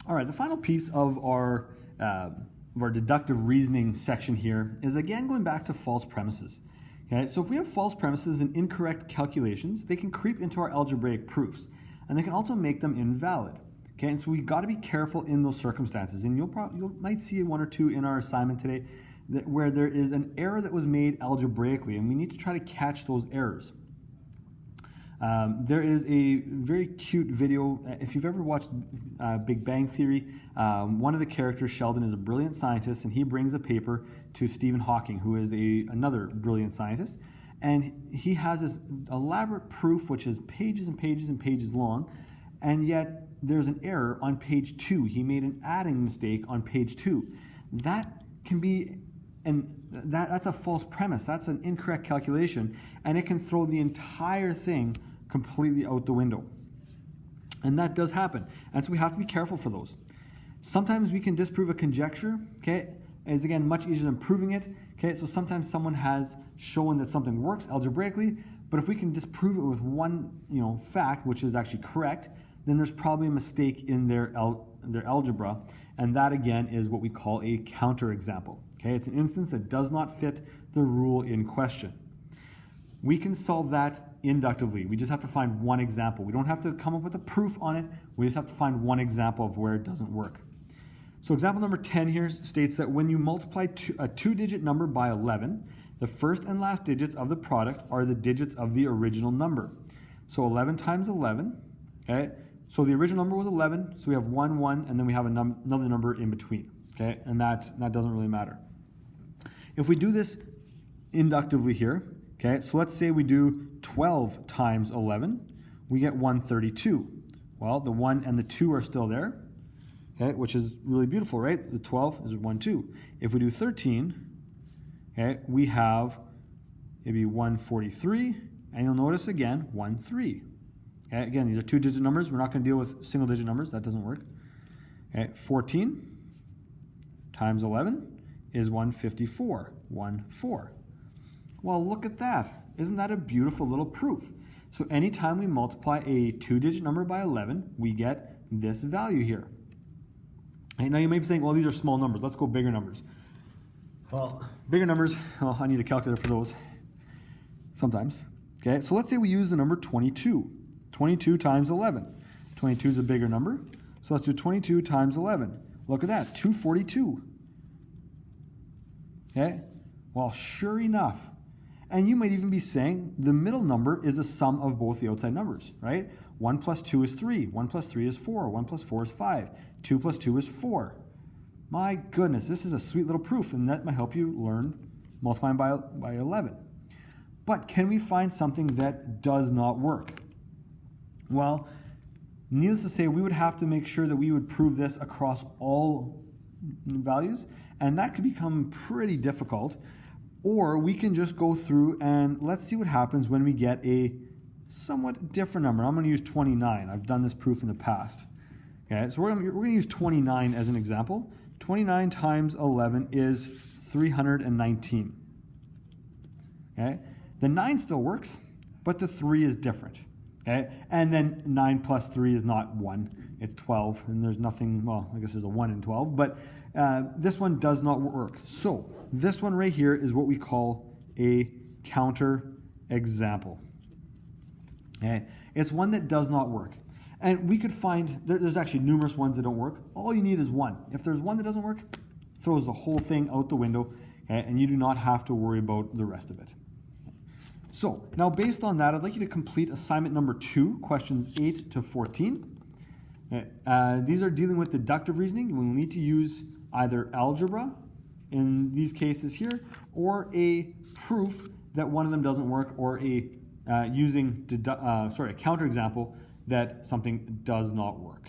All right, the final piece of our deductive reasoning section here is again going back to false premises. Okay, so if we have false premises and incorrect calculations, they can creep into our algebraic proofs, and they can also make them invalid. Okay, and so we got to be careful in those circumstances, and you might see one or two in our assignment today where there is an error that was made algebraically, and we need to try to catch those errors. There is a very cute video. If you've ever watched Big Bang Theory, one of the characters, Sheldon, is a brilliant scientist, and he brings a paper to Stephen Hawking, who is another brilliant scientist. And he has this elaborate proof, which is pages and pages and pages long, and yet there's an error on page 2. He made an adding mistake on page 2. That can be, that's a false premise. That's an incorrect calculation, and it can throw the entire thing completely out the window. And that does happen. And so we have to be careful for those. Sometimes we can disprove a conjecture, okay? Is again much easier than proving it. Okay, so sometimes someone has shown that something works algebraically, but if we can disprove it with one, fact, which is actually correct, then there's probably a mistake in their algebra, and that again is what we call a counterexample. Okay, it's an instance that does not fit the rule in question. We can solve that inductively. We just have to find one example. We don't have to come up with a proof on it. We just have to find one example of where it doesn't work. So example number 10 here states that when you multiply a two-digit number by 11, the first and last digits of the product are the digits of the original number. So 11 times 11, okay? So the original number was 11, so we have 1, 1, and then we have another number in between, okay? And that doesn't really matter. If we do this inductively here, okay, so let's say we do 12 times 11, we get 132. Well, the 1 and the 2 are still there, okay, which is really beautiful, right? The 12 is 1, 2. If we do 13, okay, we have maybe 143, and you'll notice again, 1, 3. Okay, again, these are two-digit numbers. We're not going to deal with single-digit numbers. That doesn't work. Okay, 14 times 11 is 154, 1, 4. Well, look at that. Isn't that a beautiful little proof? So anytime we multiply a two-digit number by 11, we get this value here. And now you may be saying, well, these are small numbers. Let's go bigger numbers. Well, bigger numbers, well, I need a calculator for those sometimes. Okay, so let's say we use the number 22. 22 times 11. 22 is a bigger number. So let's do 22 times 11. Look at that, 242. Okay, well, sure enough. And you might even be saying the middle number is a sum of both the outside numbers, right? 1 plus 2 is 3. 1 plus 3 is 4. 1 plus 4 is 5. 2 plus 2 is 4. My goodness, this is a sweet little proof, and that might help you learn multiplying by 11. But can we find something that does not work? Well, needless to say, we would have to make sure that we would prove this across all values, and that could become pretty difficult. Or we can just go through and let's see what happens when we get a somewhat different number. I'm going to use 29. I've done this proof in the past. Okay, so we're going to use 29 as an example. 29 times 11 is 319. Okay, the 9 still works, but the 3 is different. Okay, and then 9 plus 3 is not 1. It's 12, and there's nothing, well, I guess there's a 1 in 12, but this one does not work. So this one right here is what we call a counterexample. Okay, it's one that does not work. And we could find, there's actually numerous ones that don't work. All you need is one. If there's one that doesn't work, throws the whole thing out the window, okay, and you do not have to worry about the rest of it. So now based on that, I'd like you to complete assignment number 2, questions 8 to 14. These are dealing with deductive reasoning. We'll need to use either algebra in these cases here, or a proof that one of them doesn't work, or using a counterexample that something does not work.